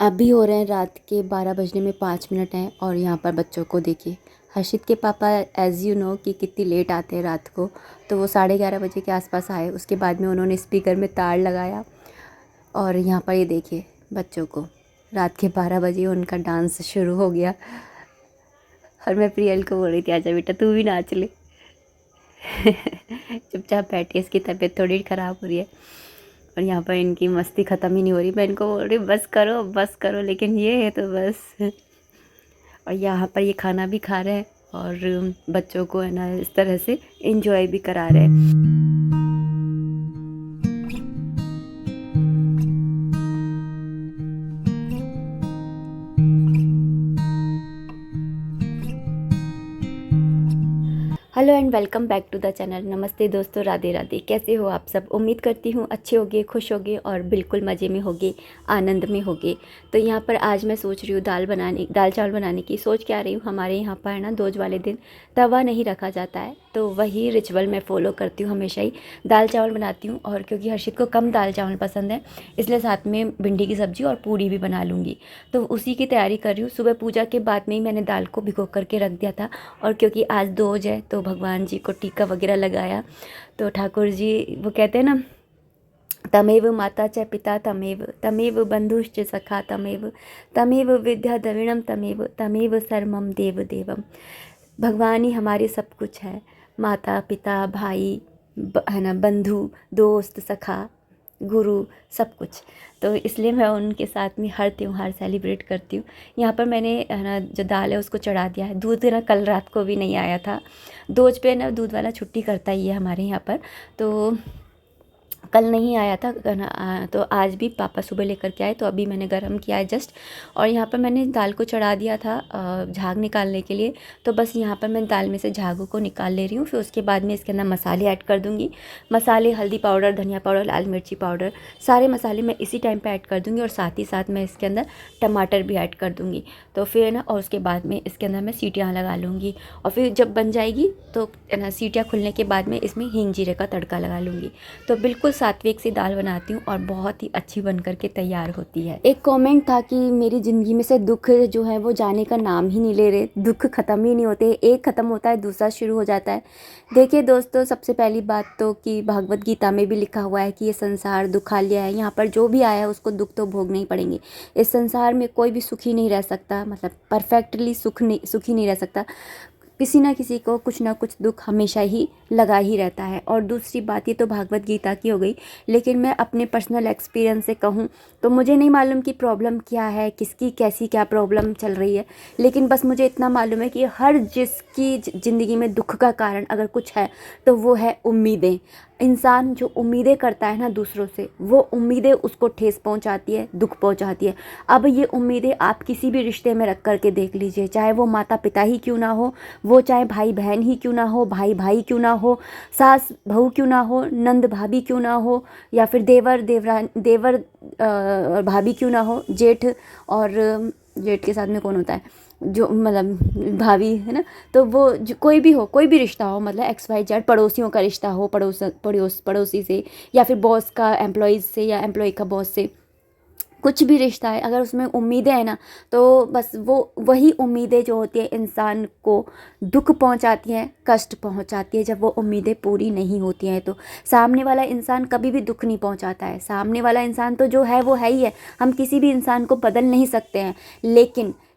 अभी हो रहे हैं रात के 12 बजने में 5 मिनट हैं और यहाँ पर बच्चों को देखिए। हर्षित के पापा एज़ यू नो कि कितनी लेट आते हैं रात को, तो वो 11:30 बजे के आसपास आए। उसके बाद में उन्होंने स्पीकर में तार लगाया और यहाँ पर ये देखिए बच्चों को रात के 12 बजे उनका डांस शुरू हो गया। और मैं प्रियल को बोल रही थी आजा बेटा तू भी नाच ले। चुपचाप बैठी है, इसकी तबीयत थोड़ी ख़राब हो रही है और यहाँ पर इनकी मस्ती ख़त्म ही नहीं हो रही। मैं इनको बोल रही बस करो, लेकिन ये है तो बस। और यहाँ पर ये खाना भी खा रहे हैं और बच्चों को है ना इस तरह से एंजॉय भी करा रहे हैं। Hello and welcome back to the channel. नमस्ते दोस्तों, राधे राधे। कैसे हो आप सब? उम्मीद करती हूँ अच्छे होगे, खुश होगे और बिल्कुल मज़े में होगे, आनंद में होगे। तो यहाँ पर आज मैं सोच रही हूँ दाल चावल बनाने की सोच के आ रही हूँ। हमारे यहाँ पर है ना दोज वाले दिन तवा नहीं रखा जाता है, तो वही रिचुअल मैं फ़ॉलो करती हूँ। हमेशा ही दाल चावल बनाती हूँ और क्योंकि हर्षित को कम दाल चावल पसंद है इसलिए साथ में भिंडी की सब्ज़ी और पूड़ी भी बना लूँगी। तो उसी की तैयारी कर रही हूँ। सुबह पूजा के बाद में ही मैंने दाल को भिगो करके रख दिया था और क्योंकि आज दोज है तो भगवान जी को टीका वगैरह लगाया। तो ठाकुर जी वो कहते हैं ना, तमेव माता च पिता तमेव तमेव बंधुश्च सखा तमेव तमेव विद्या द्रविणम तमेव तमेव सर्वम देव देवम। भगवान ही हमारे सब कुछ है, माता पिता भाई है ना, बंधु दोस्त सखा गुरु सब कुछ। तो इसलिए मैं उनके साथ में हर त्यौहार सेलिब्रेट करती हूँ। यहाँ पर मैंने है ना जो दाल है उसको चढ़ा दिया है। दूध ना कल रात को भी नहीं आया था। दोज पे ना दूध वाला छुट्टी करता ही है हमारे यहाँ पर, तो कल नहीं आया था तो आज भी पापा सुबह लेकर के आए, तो अभी मैंने गरम किया है जस्ट। और यहाँ पर मैंने दाल को चढ़ा दिया था झाग निकालने के लिए। तो बस यहाँ पर मैं दाल में से झागों को निकाल ले रही हूँ। फिर उसके बाद में इसके अंदर मसाले ऐड कर दूँगी। मसाले हल्दी पाउडर, धनिया पाउडर, लाल मिर्ची पाउडर, सारे मसाले मैं इसी टाइम पर ऐड कर दूँगी और साथ ही साथ मैं इसके अंदर टमाटर भी ऐड कर दूँगी। तो फिर ना और उसके बाद में इसके अंदर मैं सीटियाँ लगा लूँगी और फिर जब बन जाएगी तो ना सीटियाँ खुलने के बाद में इसमें हींग जीरे का तड़का लगा लूँगी। तो बिल्कुल सात्विक सी दाल बनाती हूँ और बहुत ही अच्छी बन करके तैयार होती है। एक कमेंट था कि मेरी ज़िंदगी में से दुख जो है वो जाने का नाम ही नहीं ले रहे। दुख ख़त्म ही नहीं होते, एक ख़त्म होता है दूसरा शुरू हो जाता है। देखिए दोस्तों, सबसे पहली बात तो कि भगवत गीता में भी लिखा हुआ है कि ये संसार दुखालय है। यहाँ पर जो भी आया है उसको दुख तो भोगने ही पड़ेंगे। इस संसार में कोई भी सुखी नहीं रह सकता, मतलब परफेक्टली सुखी नहीं रह सकता। किसी ना किसी को कुछ ना कुछ दुख हमेशा ही लगा ही रहता है। और दूसरी बात, ये तो भागवत गीता की हो गई, लेकिन मैं अपने पर्सनल एक्सपीरियंस से कहूँ तो मुझे नहीं मालूम कि प्रॉब्लम क्या है, किसकी कैसी क्या प्रॉब्लम चल रही है, लेकिन बस मुझे इतना मालूम है कि हर जिसकी ज़िंदगी में दुख का कारण अगर कुछ है तो वो है उम्मीदें। इंसान जो उम्मीदें करता है ना दूसरों से, वो उम्मीदें उसको ठेस पहुंचाती है, दुख पहुंचाती है। अब ये उम्मीदें आप किसी भी रिश्ते में रख करके देख लीजिए, चाहे वो माता पिता ही क्यों ना हो, वो चाहे भाई बहन ही क्यों ना हो, भाई भाई क्यों ना हो, सास बहू क्यों ना हो, नंद भाभी क्यों ना हो, या फिर देवर भाभी क्यों ना हो, जेठ के साथ में कौन होता है जो मतलब भाभी है ना। तो वो कोई भी हो, कोई भी रिश्ता हो, मतलब XYZ, पड़ोसियों का रिश्ता हो, पड़ोसी से, या फिर बॉस का एम्प्लॉयज़ से, या एम्प्लॉय का बॉस से, कुछ भी रिश्ता है अगर उसमें उम्मीदें हैं ना, तो बस वो वही उम्मीदें जो होती है इंसान को दुख पहुंचाती हैं, कष्ट पहुंचाती है। जब वो उम्मीदें पूरी नहीं होती हैं तो सामने वाला इंसान कभी भी दुख नहीं पहुंचाता है। सामने वाला इंसान तो जो है वो है ही है, हम किसी भी इंसान को बदल नहीं सकते हैं,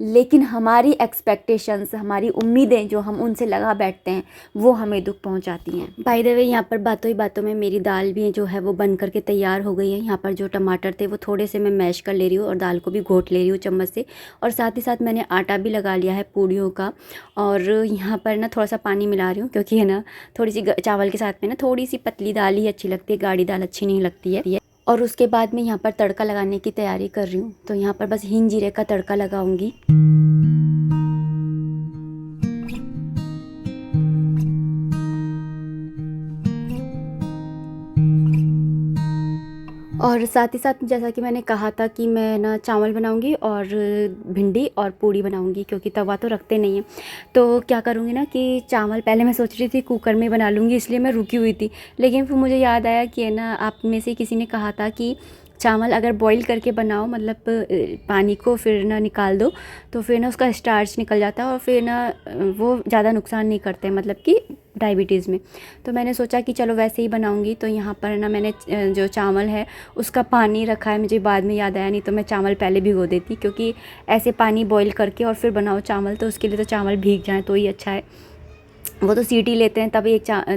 लेकिन हमारी एक्सपेक्टेशंस, हमारी उम्मीदें जो हम उनसे लगा बैठते हैं वो हमें दुख पहुंचाती हैं। बाय द वे, यहाँ पर बातों ही बातों में मेरी दाल भी जो है वो बन करके तैयार हो गई है। यहाँ पर जो टमाटर थे वो थोड़े से मैं मैश कर ले रही हूँ और दाल को भी घोट ले रही हूँ चम्मच से। और साथ ही साथ मैंने आटा भी लगा लिया है पूड़ियों का। और यहाँ पर ना थोड़ा सा पानी मिला रही हूँ क्योंकि है ना थोड़ी सी चावल के साथ में ना थोड़ी सी पतली दाल ही अच्छी लगती है, गाढ़ी दाल अच्छी नहीं लगती है। और उसके बाद में यहाँ पर तड़का लगाने की तैयारी कर रही हूँ। तो यहाँ पर बस हींग जीरे का तड़का लगाऊंगी। और साथ ही साथ जैसा कि मैंने कहा था कि मैं ना चावल बनाऊंगी और भिंडी और पूड़ी बनाऊंगी, क्योंकि तवा तो रखते नहीं है। तो क्या करूँगी ना कि चावल पहले मैं सोच रही थी कुकर में बना लूँगी, इसलिए मैं रुकी हुई थी। लेकिन फिर मुझे याद आया कि है ना आप में से किसी ने कहा था कि चावल अगर बॉईल करके बनाओ, मतलब पानी को फिर ना निकाल दो, तो फिर ना उसका स्टार्च निकल जाता है और फिर ना वो ज़्यादा नुकसान नहीं करते, मतलब कि डायबिटीज़ में। तो मैंने सोचा कि चलो वैसे ही बनाऊंगी। तो यहाँ पर ना मैंने जो चावल है उसका पानी रखा है, मुझे बाद में याद आया, नहीं तो मैं चावल पहले भिगो देती, क्योंकि ऐसे पानी बॉईल करके और फिर बनाओ चावल तो उसके लिए तो चावल भीग जाए तो ही अच्छा है। वो तो सीटी लेते हैं तब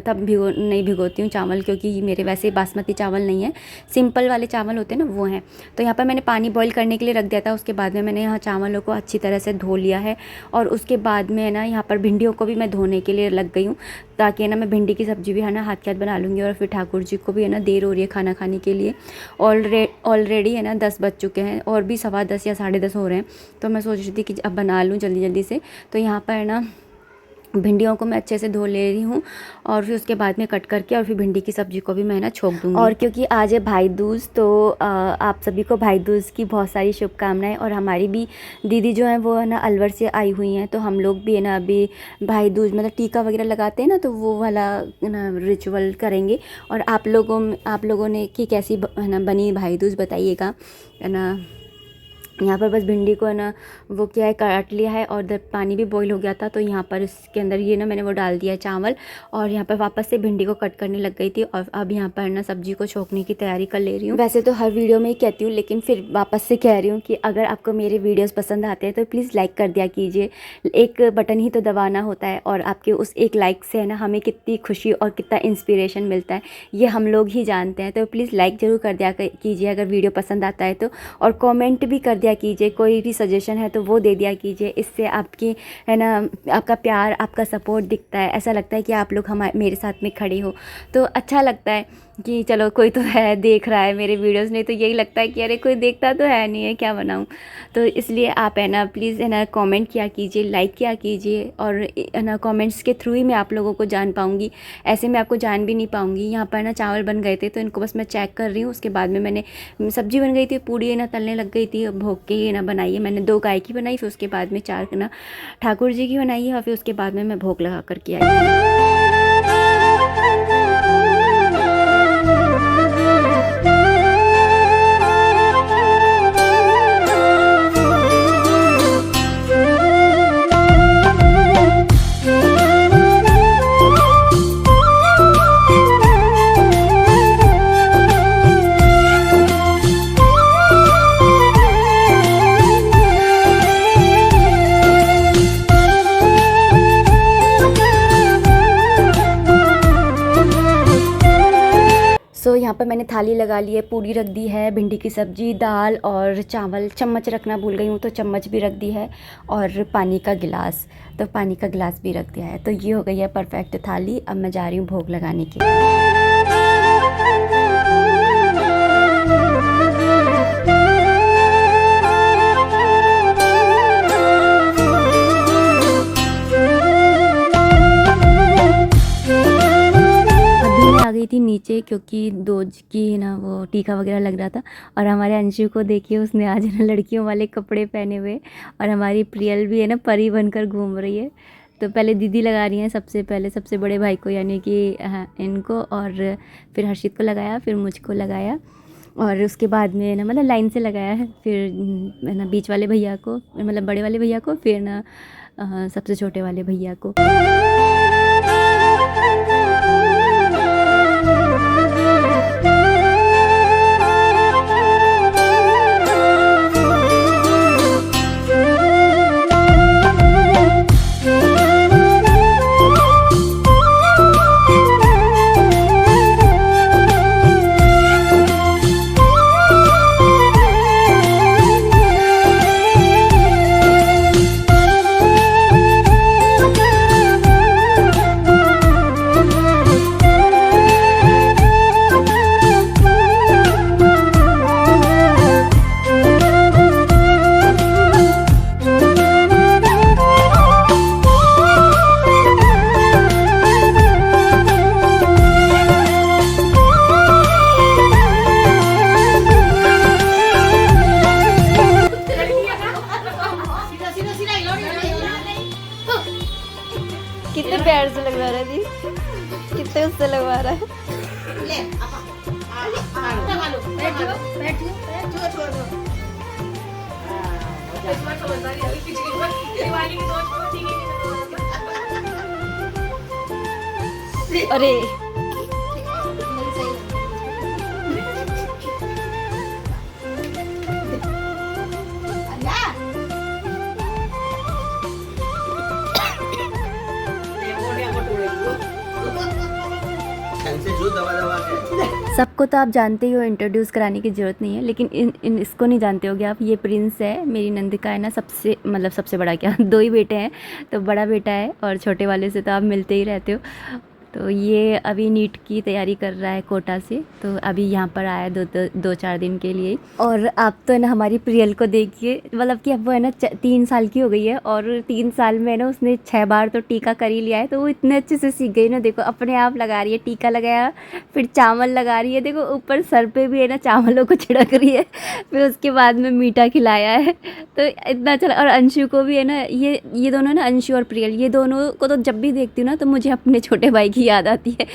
तब नहीं भिगोती हूँ चावल, क्योंकि मेरे वैसे बासमती चावल नहीं है, सिंपल वाले चावल होते हैं ना वो हैं। तो यहाँ पर मैंने पानी बॉईल करने के लिए रख दिया था। उसके बाद में मैंने यहाँ चावलों को अच्छी तरह से धो लिया है और उसके बाद में ना यहाँ पर भिंडियों को भी मैं धोने के लिए लग गई हूँ, ताकि है ना मैं भिंडी की सब्ज़ी भी है ना हाथ के हाथ बना लूँगी। और फिर ठाकुर जी को भी है ना देर हो रही है खाना खाने के लिए, ऑलरेडी है ना 10 बज चुके हैं और भी 10:15 या 10:30 हो रहे हैं। तो मैं सोच रही थी कि अब बना लूँ जल्दी जल्दी से। तो यहाँ पर है ना भिंडियों को मैं अच्छे से धो ले रही हूँ और फिर उसके बाद में कट करके और फिर भिंडी की सब्ज़ी को भी मैं ना छोंक दूँगी। और क्योंकि आज है भाई दूज, तो आप सभी को भाई दूज की बहुत सारी शुभकामनाएं। और हमारी भी दीदी जो है वो है ना अलवर से आई हुई हैं, तो हम लोग भी है ना अभी भाई दूज मतलब टीका वगैरह लगाते हैं ना, तो वो वाला ना रिचुअल करेंगे। और आप लोगों ने कि कैसी है ना बनी भाई दूज बताइएगा, है ना। यहाँ पर बस भिंडी को है ना वो क्या है काट लिया है और पानी भी बॉईल हो गया था, तो यहाँ पर इसके अंदर ये ना मैंने वो डाल दिया चावल और यहाँ पर वापस से भिंडी को कट करने लग गई थी। और अब यहाँ पर ना सब्जी को छोंकने की तैयारी कर ले रही हूँ। वैसे तो हर वीडियो में ही कहती हूँ, लेकिन फिर वापस से कह रही हूँ कि अगर आपको मेरे वीडियोज़ पसंद आते हैं तो प्लीज़ लाइक कर दिया कीजिए। एक बटन ही तो दबाना होता है और आपके उस एक लाइक से है ना हमें कितनी खुशी और कितना इंस्पिरेशन मिलता है, ये हम लोग ही जानते हैं। तो प्लीज़ लाइक ज़रूर कर दिया कीजिए अगर वीडियो पसंद आता है तो, और कमेंट भी कर दिया कीजिए, कोई भी सजेशन है तो वो दे दिया कीजिए। इससे आपकी है ना आपका प्यार, आपका सपोर्ट दिखता है, ऐसा लगता है कि आप लोग मेरे साथ में खड़े हो, तो अच्छा लगता है कि चलो कोई तो है देख रहा है मेरे वीडियोस। नहीं तो यही लगता है कि अरे कोई देखता तो है नहीं है, क्या बनाऊं। तो इसलिए आप है ना प्लीज़ है ना कमेंट किया कीजिए, लाइक किया कीजिए, और है ना कमेंट्स के थ्रू ही मैं आप लोगों को जान पाऊंगी, ऐसे मैं आपको जान भी नहीं पाऊंगी। यहाँ पर ना चावल बन गए थे तो इनको बस मैं चेक कर रही हूँ। उसके बाद में मैंने सब्जी बन गई थी, पूड़ी है ना तलने लग गई थी, भोग के ही ना बनाई है मैंने। 2 गाय की बनाई, फिर उसके बाद में 4 ना ठाकुर जी की बनाई है, और फिर उसके बाद में मैं भोग लगा करके आई। तो यहाँ पर मैंने थाली लगा ली है, पूड़ी रख दी है, भिंडी की सब्ज़ी, दाल और चावल। चम्मच रखना भूल गई हूँ तो चम्मच भी रख दी है, और पानी का गिलास, तो पानी का गिलास भी रख दिया है। तो ये हो गई है परफेक्ट थाली। अब मैं जा रही हूँ भोग लगाने के लिए। आ गई थी नीचे, क्योंकि दोज की ना वो टीका वगैरह लग रहा था। और हमारे अंशु को देखिए, उसने आज ना लड़कियों वाले कपड़े पहने हुए, और हमारी प्रियल भी है ना परी बनकर घूम रही है। तो पहले दीदी लगा रही हैं सबसे पहले, सबसे बड़े भाई को यानी कि इनको, और फिर हर्षित को लगाया, फिर मुझको लगाया, और उसके बाद में ना मतलब लाइन से लगाया है। फिर ना बीच वाले भैया को, मतलब बड़े वाले भैया को, फिर ना सबसे छोटे वाले भैया को। कितने प्यार से लगवा रहा है जी, कितने उससे लगवा रहा है। छोड़ दो। इस बार समझदारी आ गई, पिछली बार दिवाली की दोस्त को ठीक है। अरे सबको तो आप जानते ही हो, इंट्रोड्यूस कराने की ज़रूरत नहीं है, लेकिन इसको नहीं जानते होगे आप। ये प्रिंस है, मेरी नंद का है ना, सबसे बड़ा क्या 2 ही बेटे हैं, तो बड़ा बेटा है और छोटे वाले से तो आप मिलते ही रहते हो। तो ये अभी नीट की तैयारी कर रहा है कोटा से, तो अभी यहाँ पर आया 2-4 दिन के लिए। और आप तो है ना हमारी प्रियल को देखिए, मतलब कि अब वो है ना 3 साल की हो गई है और 3 साल में ना उसने 6 बार तो टीका कर ही लिया है। तो वो इतने अच्छे से सीख गई ना, देखो अपने आप लगा रही है, टीका लगाया, फिर चावल लगा रही है, देखो ऊपर सर पे भी है ना चावलों को छिड़क रही है, फिर उसके बाद में मीठा खिलाया है। तो इतना चला। और अंशु को भी है ना, ये दोनों ना, अंशु और प्रियल, ये दोनों को तो जब भी देखती हूँ ना तो मुझे अपने छोटे भाई की याद आती है।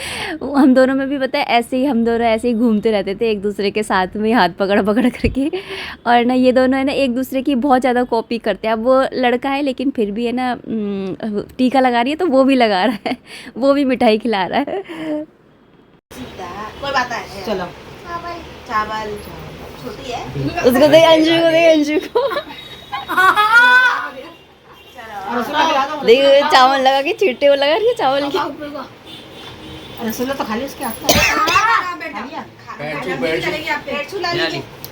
हम दोनों में भी पता है ऐसे ही, हम दोनों ऐसे ही घूमते रहते थे एक दूसरे के साथ में, हाथ पकड़ पकड़ करके। और ना ये दोनों है ना एक दूसरे की बहुत ज़्यादा कॉपी करते हैं। अब वो लड़का है लेकिन फिर भी है ना टीका लगा रही है तो वो भी लगा रहा है, वो भी मिठाई खिला रहा है। कोई बात नहीं, चलो चावल छोटी है, उसको दे, अंशु को दे, अंशु को देख चावल लगा के छींटे वो लगा रही है चावल की। रसगुल्ला तो खाली उसके हाथ में।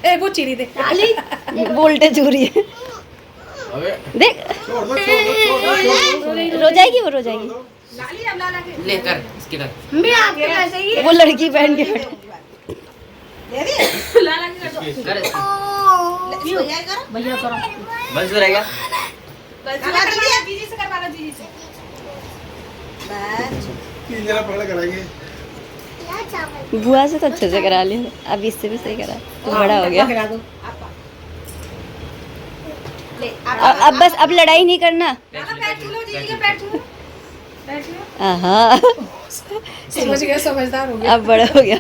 ए वो चीनी दे, वोल्टेज हो रही है, देख रो जाएगी, वो रो जाएगी। लेकर इसके घर मैं आपके वैसे ही वो लड़की पहन के बैठी। दे दी लाला की कर दो। भैया करो बस रहेगा। जीजी से करवा लो, जीजी से बस। जरा पकड़ कराएंगे। बुआ से तो अच्छे से करा लिया, अब इससे भी सही करा, तो बड़ा हो गया। अब बस, अब लड़ाई नहीं करना। हाँ समझ गया, समझदार हो गया, अब बड़ा हो गया।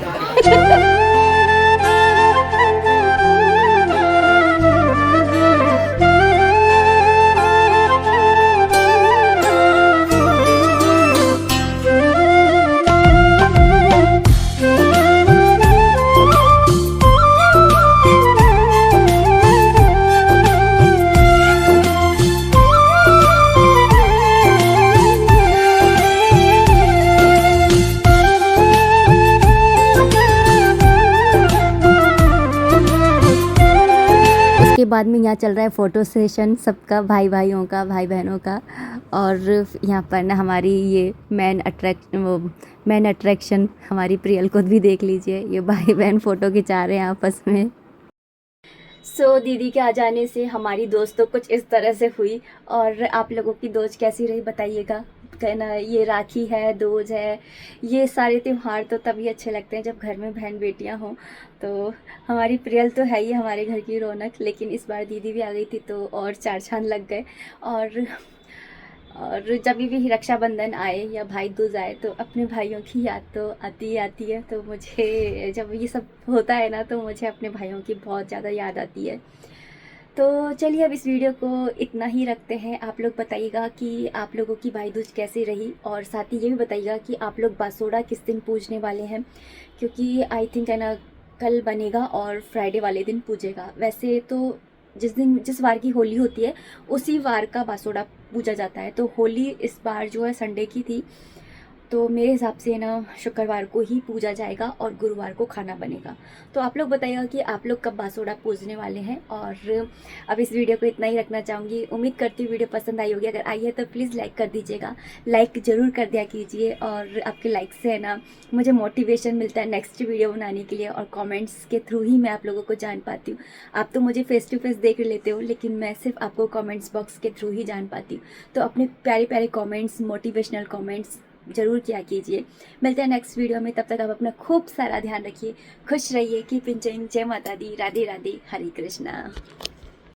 के बाद में यहाँ चल रहा है फ़ोटो सेशन सबका, भाई भाइयों का, भाई बहनों का। और यहाँ पर ना हमारी ये मेन अट्रैक्शन हमारी प्रियल को भी देख लीजिए, ये भाई बहन फ़ोटो खिंचा रहे हैं आपस में। सो दीदी के आ जाने से हमारी दोस्त तो कुछ इस तरह से हुई। और आप लोगों की दोस्त कैसी रही बताइएगा। कहना, ये राखी है, दूज है, ये सारे त्यौहार तो तभी अच्छे लगते हैं जब घर में बहन बेटियां हों। तो हमारी प्रियल तो है ही हमारे घर की रौनक, लेकिन इस बार दीदी भी आ गई थी तो और 4 चांद लग गए। और जब भी रक्षाबंधन आए या भाई दूज आए तो अपने भाइयों की याद तो आती ही आती है। तो मुझे जब ये सब होता है ना तो मुझे अपने भाइयों की बहुत ज़्यादा याद आती है। तो चलिए अब इस वीडियो को इतना ही रखते हैं। आप लोग बताइएगा कि आप लोगों की भाई दूज कैसी रही, और साथ ही ये भी बताइएगा कि आप लोग बासोड़ा किस दिन पूजने वाले हैं, क्योंकि आई थिंक है ना कल बनेगा और फ्राइडे वाले दिन पूजेगा। वैसे तो जिस वार की होली होती है उसी वार का बासोड़ा पूजा जाता है। तो होली इस बार जो है संडे की थी, तो मेरे हिसाब से ना शुक्रवार को ही पूजा जाएगा और गुरुवार को खाना बनेगा। तो आप लोग बताइएगा कि आप लोग कब बासोड़ा पूजने वाले हैं। और अब इस वीडियो को इतना ही रखना चाहूँगी। उम्मीद करती हूँ वीडियो पसंद आई होगी। अगर आई है तो प्लीज़ लाइक कर दीजिएगा, लाइक ज़रूर कर दिया कीजिए। और आपके लाइक से है ना मुझे मोटिवेशन मिलता है नेक्स्ट वीडियो बनाने के लिए, और कॉमेंट्स के थ्रू ही मैं आप लोगों को जान पाती हूँ। आप तो मुझे फेस टू फेस देख लेते हो, लेकिन मैं सिर्फ आपको कॉमेंट्स बॉक्स के थ्रू ही जान पाती हूँ। तो अपने प्यारे प्यारे कॉमेंट्स, मोटिवेशनल कॉमेंट्स ज़रूर किया कीजिए। मिलते हैं नेक्स्ट वीडियो में, तब तक आप अपना खूब सारा ध्यान रखिए, खुश रहिए, कीप एंजॉयिंग। जय माता दी, राधे राधे, हरे कृष्णा।